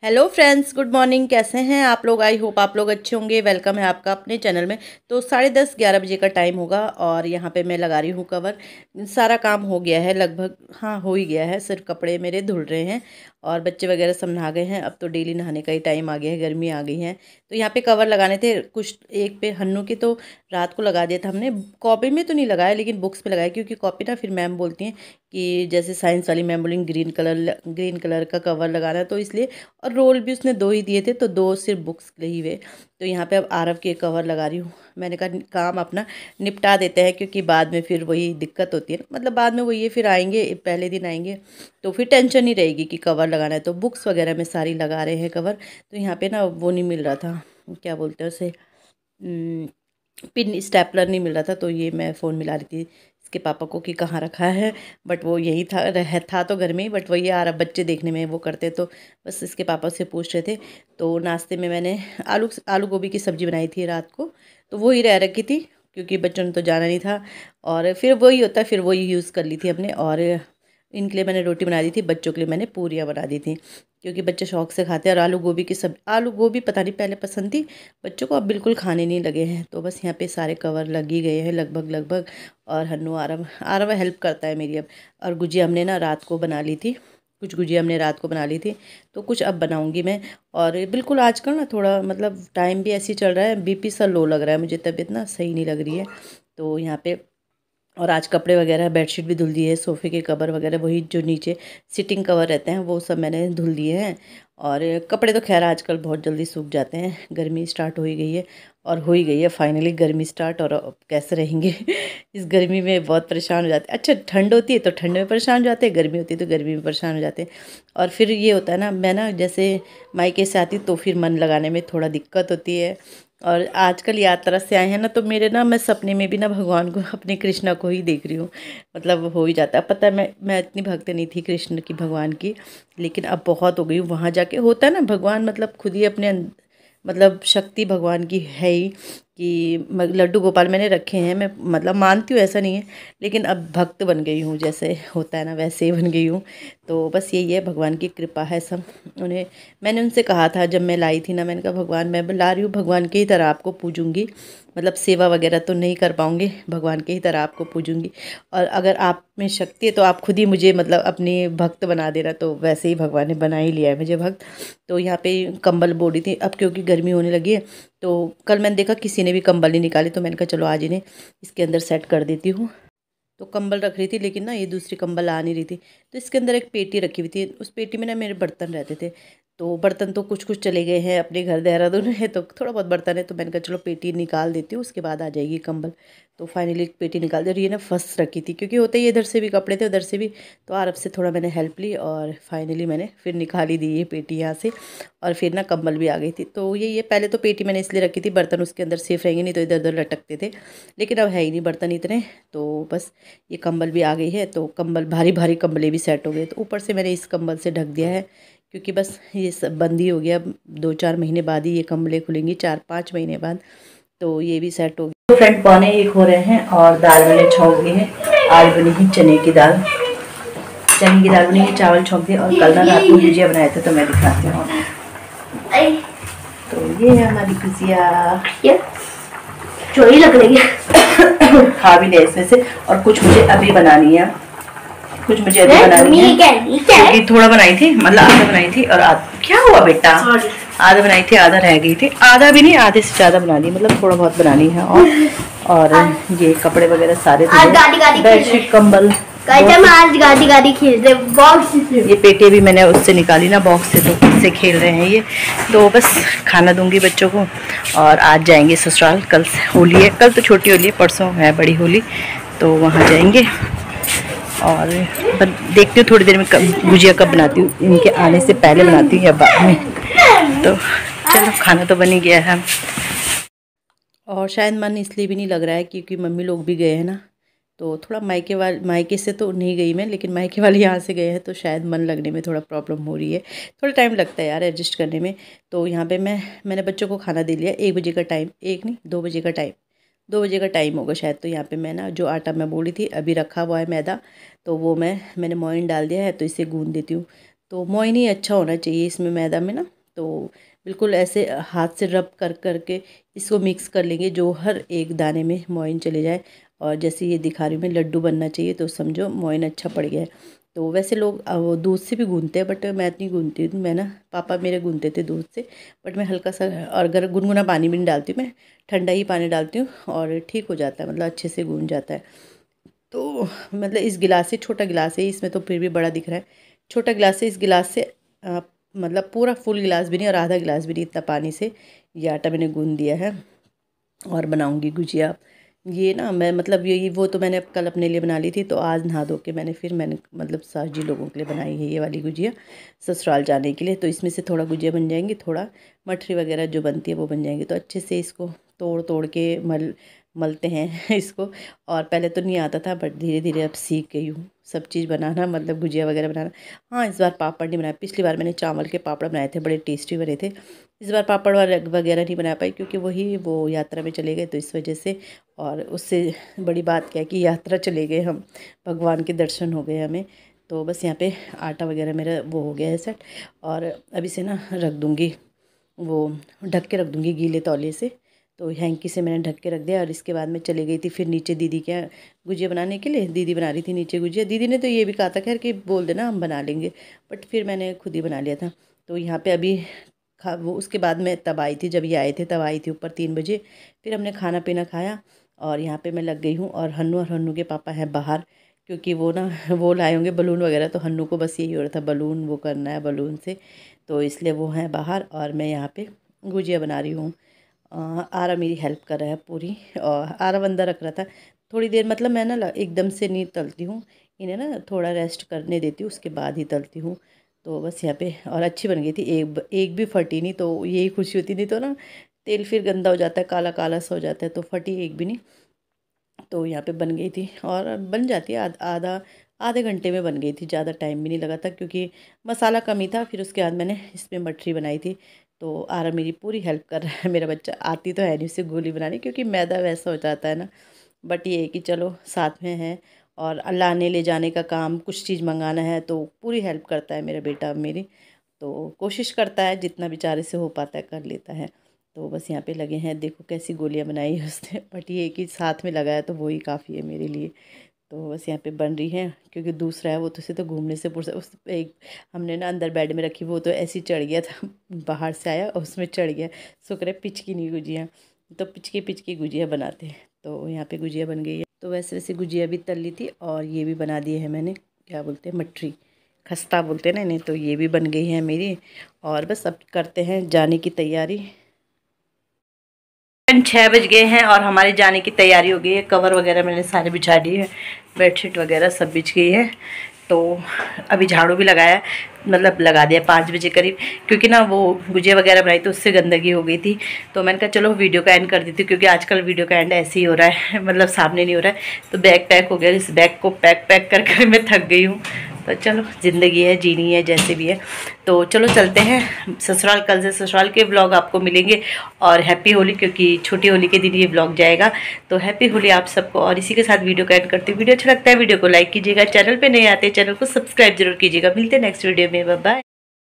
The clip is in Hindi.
Hello friends, good morning. कैसे हैं आप लोग? आई होप आप लोग अच्छे होंगे। वेलकम है आपका अपने चैनल में। तो 10:30-11 बजे का टाइम होगा और यहाँ पे मैं लगा रही हूँ कवर। सारा काम हो गया है लगभग, हाँ हो ही गया है। सिर्फ कपड़े मेरे धुल रहे हैं और बच्चे वगैरह सब नहा गए हैं। अब तो डेली नहाने का ही टाइम आ गया है, गर्मी आ गई है। तो यहाँ पे कवर लगाने थे कुछ, एक पे हन्नू की तो रात को लगा दिया था हमने। कॉपी में तो नहीं लगाया लेकिन बुक्स पे लगाया, क्योंकि कॉपी ना फिर मैम बोलती हैं कि जैसे साइंस वाली मैम बोलेंगी ग्रीन कलर का कवर लगाना है, तो इसलिए। और रोल भी उसने 2 ही दिए थे, तो 2 सिर्फ बुक्स के लिए ही हुए। तो यहाँ पे अब आरव के कवर लगा रही हूँ। मैंने कहा काम अपना निपटा देते हैं, क्योंकि बाद में फिर वही दिक्कत होती है ना। मतलब बाद में वही है, फिर आएंगे पहले दिन आएंगे तो फिर टेंशन नहीं रहेगी कि कवर लगाना है। तो बुक्स वगैरह में सारी लगा रहे हैं कवर। तो यहाँ पे ना वो नहीं मिल रहा था, क्या बोलते हैं उसे, पिन स्टेपलर नहीं मिल रहा था। तो ये मैं फ़ोन मिला रही थी इसके पापा को कि कहाँ रखा है, बट वो यही था तो घर में ही। बट वही यार, अब बच्चे देखने में वो करते, तो बस इसके पापा से पूछ रहे थे। तो नाश्ते में मैंने आलू आलू गोभी की सब्ज़ी बनाई थी रात को, तो वही रह रखी थी, क्योंकि बच्चों ने तो जाना नहीं था। और फिर वही होता है, फिर वही यूज़ कर ली थी हमने। और इनके लिए मैंने रोटी बना दी थी, बच्चों के लिए मैंने पूरियाँ बना दी थी, क्योंकि बच्चे शौक से खाते हैं। और आलू गोभी पता नहीं पहले पसंद थी बच्चों को, अब बिल्कुल खाने नहीं लगे हैं। तो बस यहाँ पे सारे कवर लग ही गए हैं लगभग लगभग। और हन्नू आरव आरव हेल्प करता है मेरी अब। और गुजिया हमने ना रात को बना ली थी, कुछ गुजिया हमने रात को बना ली थी, तो कुछ अब बनाऊंगी मैं। और बिल्कुल आजकल ना थोड़ा मतलब टाइम भी ऐसे ही चल रहा है, बीपी सा लो लग रहा है मुझे, तबीयत ना सही नहीं लग रही है। तो यहाँ पे और आज कपड़े वगैरह बेडशीट भी धुल दिए है, सोफ़े के कवर वगैरह, वही जो नीचे सिटिंग कवर रहते हैं वो सब मैंने धुल दिए हैं। और कपड़े तो खैर आजकल बहुत जल्दी सूख जाते हैं, गर्मी स्टार्ट हो ही गई है। और हो ही गई है फाइनली गर्मी स्टार्ट। और अब कैसे रहेंगे इस गर्मी में बहुत परेशान हो जाते हैं। अच्छा, ठंड होती है तो ठंड में परेशान हो जाते हैं, गर्मी होती है तो गर्मी में परेशान हो जाते हैं। और फिर ये होता है ना, मैं ना जैसे मायके से आती हूँ तो फिर मन लगाने में थोड़ा दिक्कत होती है। और आजकल यात्रा से आए हैं ना, तो मेरे ना, मैं सपने में भी ना भगवान को, अपने कृष्णा को ही देख रही हूँ। मतलब हो ही जाता है। पता है मैं इतनी भक्त नहीं थी कृष्ण की, भगवान की, लेकिन अब बहुत हो गई हूँ। वहाँ जाके होता है ना, भगवान मतलब खुद ही अपने मतलब शक्ति भगवान की है ही, कि लड्डू गोपाल मैंने रखे हैं। मैं मतलब मानती हूँ, ऐसा नहीं है, लेकिन अब भक्त बन गई हूँ, जैसे होता है ना वैसे ही बन गई हूँ। तो बस यही है, भगवान की कृपा है सब। उन्हें मैंने उनसे कहा था जब मैं लाई थी ना, मैंने कहा भगवान मैं ला रही हूँ, भगवान की ही तरह आपको पूजूंगी। मतलब सेवा वगैरह तो नहीं कर पाऊँगी, भगवान की ही तरह आपको पूजूंगी। और अगर आप में शक्ति है तो आप खुद ही मुझे मतलब अपनी भक्त बना देना। तो वैसे ही भगवान ने बना ही लिया है मुझे भक्त। तो यहाँ पे कंबल बोल रही थी, अब क्योंकि गर्मी होने लगी है, तो कल मैंने देखा किसी ने भी कंबल नहीं निकाले, तो मैंने कहा चलो आज इन्हें इसके अंदर सेट कर देती हूँ। तो कंबल रख रही थी, लेकिन ना ये दूसरी कंबल आ नहीं रही थी। तो इसके अंदर एक पेटी रखी हुई थी, उस पेटी में ना मेरे बर्तन रहते थे। तो बर्तन तो कुछ कुछ चले गए हैं अपने घर, देहरादून है, तो थोड़ा बहुत बर्तन है। तो मैंने कहा चलो पेटी निकाल देती हूँ, उसके बाद आ जाएगी कंबल। तो फाइनली एक पेटी निकाल दी। और ये ना फंस रखी थी, क्योंकि होता ही इधर से भी कपड़े थे उधर से भी। तो आरब से थोड़ा मैंने हेल्प ली और फाइनली मैंने फिर निकाली दी ये पेटी यहाँ से। और फिर ना कंबल भी आ गई थी। तो ये पहले तो पेटी मैंने इसलिए रखी थी, बर्तन उसके अंदर सेफ रहेंगे, नहीं तो इधर उधर लटकते थे। लेकिन अब है ही नहीं बर्तन इतने। तो बस ये कंबल भी आ गई है, तो कंबल भारी भारी कंबलें भी सेट हो गए। तो ऊपर से मैंने इस कंबल से ढक दिया है, क्योंकि बस ये सब बंद ही हो गया। 2-4 महीने बाद ही ये कंबलें खुलेंगी, 4-5 महीने बाद। तो ये भी सेट हो गया। तो फ्रेंड 12:45 हो रहे हैं और दाल मैंने छौंक दी है। आज बनी है चने की दाल बनी है, चावल छौंक दिए। और कल ना रात को भुजिया बनाए थे, तो मैं दिखाती हूँ। तो ये है हमारी भुजिया, चोरी लग रही है खा भी ले इसमें से। और कुछ मुझे अभी बनानी है, क्योंकि थोड़ा बनाई थी, मतलब आधा बनाई थी और क्या हुआ बेटा, आधा बनाई थी आधा रह गई थी। आधा भी नहीं, आधे से ज़्यादा बना दी, मतलब थोड़ा बहुत बनानी है। और ये कपड़े वगैरह सारे बेडशीट कंबल, आज गाड़ी खेल रहे बॉक्स। ये पेटे भी मैंने उससे निकाली ना बॉक्स से, तो उससे खेल रहे हैं ये। तो बस खाना दूंगी बच्चों को और आज जाएंगे ससुराल। कल होली है, कल तो छोटी होली है, परसों है बड़ी होली, तो वहाँ जाएंगे। और देखती हूँ थोड़ी देर में गुजिया कब बनाती हूँ, इनके आने से पहले बनाती हूँ या बाद में। तो चलो, खाना तो बन ही गया है। और शायद मन इसलिए भी नहीं लग रहा है क्योंकि मम्मी लोग भी गए हैं ना, तो थोड़ा मायके से तो नहीं गई मैं, लेकिन मायके वाले यहाँ से गए हैं, तो शायद मन लगने में थोड़ा प्रॉब्लम हो रही है। थोड़ा टाइम लगता है यार एडजस्ट करने में। तो यहाँ पे मैंने बच्चों को खाना दे लिया। 1 बजे का टाइम, 1 नहीं 2 बजे का टाइम, 2 बजे का टाइम होगा शायद। तो यहाँ पे मैं ना जो आटा मैं बोली थी अभी रखा हुआ है मैदा, तो वो मैंने मोइन डाल दिया है, तो इसे गूँध देती हूँ। तो मोइन ही अच्छा होना चाहिए इसमें मैदा में ना। तो बिल्कुल ऐसे हाथ से रब कर करके इसको मिक्स कर लेंगे, जो हर एक दाने में मोइन चले जाए। और जैसे ये दिखा रही हूँ मैं, लड्डू बनना चाहिए, तो समझो मोइन अच्छा पड़ गया है। तो वैसे लोग वो दूध से भी गूंथते हैं, बट मैं नहीं गूंथती हूँ। मैं ना, पापा मेरे गूंथते थे दूध से, बट मैं हल्का सा, और अगर गुनगुना पानी भी नहीं डालती हूँ मैं, ठंडा ही पानी डालती हूँ और ठीक हो जाता है, मतलब अच्छे से गूंथ जाता है। तो मतलब इस गिलास से, छोटा गिलास है इसमें, तो फिर भी बड़ा दिख रहा है, छोटा गिलास है, इस गिलास से मतलब पूरा फुल गिलास भी नहीं और आधा गिलास भी नहीं, इतना पानी से ये आटा मैंने गूंथ दिया है। और बनाऊंगी गुजिया। ये ना मैं मतलब ये वो तो मैंने कल अपने लिए बना ली थी, तो आज नहा धो के मैंने मतलब सास जी लोगों के लिए बनाई है ये वाली गुजिया, ससुराल जाने के लिए। तो इसमें से थोड़ा गुजिया बन जाएंगी, थोड़ा मठरी वगैरह जो बनती है वो बन जाएंगी। तो अच्छे से इसको तोड़ तोड़ के मलते हैं इसको। और पहले तो नहीं आता था, बट धीरे धीरे अब सीख गई हूँ सब चीज़ बनाना, मतलब गुजिया वगैरह बनाना। हाँ, इस बार पापड़ नहीं बनाया, पिछली बार मैंने चावल के पापड़ बनाए थे, बड़े टेस्टी बने थे। इस बार पापड़ वगैरह नहीं बना पाई, क्योंकि वही वो यात्रा में चले गए, तो इस वजह से। और उससे बड़ी बात क्या है कि यात्रा चले गए हम, भगवान के दर्शन हो गए हमें। तो बस यहाँ पे आटा वगैरह मेरा वो हो गया है सेट। और अभी से ना रख दूँगी, वो ढक के रख दूँगी गीले तौलिए से। तो हैंकी से मैंने ढक के रख दिया। और इसके बाद मैं चली गई थी फिर नीचे दीदी के यहाँ गुजिया बनाने के लिए। दीदी बना रही थी नीचे गुजिया। दीदी ने तो ये भी कहा था खैर कि बोल देना हम बना लेंगे, बट फिर मैंने खुद ही बना लिया था। तो यहाँ पे अभी वो उसके बाद मैं तब आई थी, जब ये आए थे तब आई थी ऊपर 3 बजे। फिर हमने खाना पीना खाया और यहाँ पे मैं लग गई हूँ। और हन्नू के पापा हैं बाहर, क्योंकि वो ना वो लाए होंगे बलून वगैरह, तो हन्नू को बस यही हो रहा था बलून वो करना है बलून से, तो इसलिए वो हैं बाहर। और मैं यहाँ पे गुजिया बना रही हूँ। आरा मेरी हेल्प कर रहा है पूरी, और आरा अंदर रख रहा था थोड़ी देर। मतलब मैं ना एकदम से नहीं तलती हूँ, इन्हें ना थोड़ा रेस्ट करने देती हूँ, उसके बाद ही तलती हूँ। तो बस यहाँ पे, और अच्छी बन गई थी, एक भी फटी नहीं, तो यही खुशी होती। नहीं तो ना तेल फिर गंदा हो जाता है, काला काला सा हो जाता है, तो फटी एक भी नहीं। तो यहाँ पे बन गई थी, और बन जाती है आधे घंटे में बन गई थी, ज़्यादा टाइम भी नहीं लगा था, क्योंकि मसाला कम ही था। फिर उसके बाद मैंने इसमें मठरी बनाई थी। तो आरा मेरी पूरी हेल्प कर रहा है, मेरा बच्चा। आती तो है नहीं उसे गोली बनानी, क्योंकि मैदा वैसा हो जाता है ना, बट ये है कि चलो साथ में है। और लाने ले जाने का काम, कुछ चीज़ मंगाना है, तो पूरी हेल्प करता है मेरा बेटा मेरी। तो कोशिश करता है जितना बेचारे से हो पाता है कर लेता है। तो बस यहाँ पे लगे हैं, देखो कैसी गोलियां बनाई है उसने, बट ये कि साथ में लगा है तो वही काफ़ी है मेरे लिए। तो बस यहाँ पे बन रही है, क्योंकि दूसरा है वो तो उसे तो घूमने से फुर्सत। उस एक हमने ना अंदर बेड में रखी, वो तो ऐसे ही चढ़ गया था बाहर से आया और उसमें चढ़ गया। शुक्र है पिचकी नहीं गुजिया, तो पिचकी पिचकी गुजिया बनाते हैं। तो यहाँ पे गुजिया बन गई है। तो वैसे वैसे गुजिया भी तल ली थी, और ये भी बना दिए है मैंने, क्या बोलते हैं, मठरी खस्ता बोलते हैं ना इन्हें। तो ये भी बन गई है मेरी। और बस अब करते हैं जाने की तैयारी। 6 बज गए हैं और हमारे जाने की तैयारी हो गई है। कवर वगैरह मैंने सारे बिछा दिए हैं, बेडशीट वगैरह सब बिछ गई है। तो अभी झाड़ू भी लगाया, मतलब लगा दिया 5 बजे करीब, क्योंकि ना वो गुजिया वगैरह बनाई तो उससे गंदगी हो गई थी। तो मैंने कहा चलो वीडियो का एंड कर देती हूँ, क्योंकि आजकल वीडियो का एंड ऐसे ही हो रहा है मतलब सामने नहीं हो रहा है। तो बैग पैक हो गया, इस बैग को पैक कर कर मैं थक गई हूँ। तो चलो ज़िंदगी है, जीनी है जैसे भी है। तो चलो चलते हैं ससुराल। कल से ससुराल के ब्लॉग आपको मिलेंगे। और हैप्पी होली, क्योंकि छोटी होली के दिन ये ब्लॉग जाएगा। तो हैप्पी होली आप सबको। और इसी के साथ वीडियो का एंड करती हूँ। वीडियो अच्छा लगता है वीडियो को लाइक कीजिएगा, चैनल पे नए आते हैं चैनल को सब्सक्राइब जरूर कीजिएगा। मिलते हैं नेक्स्ट वीडियो में, बाय बाय।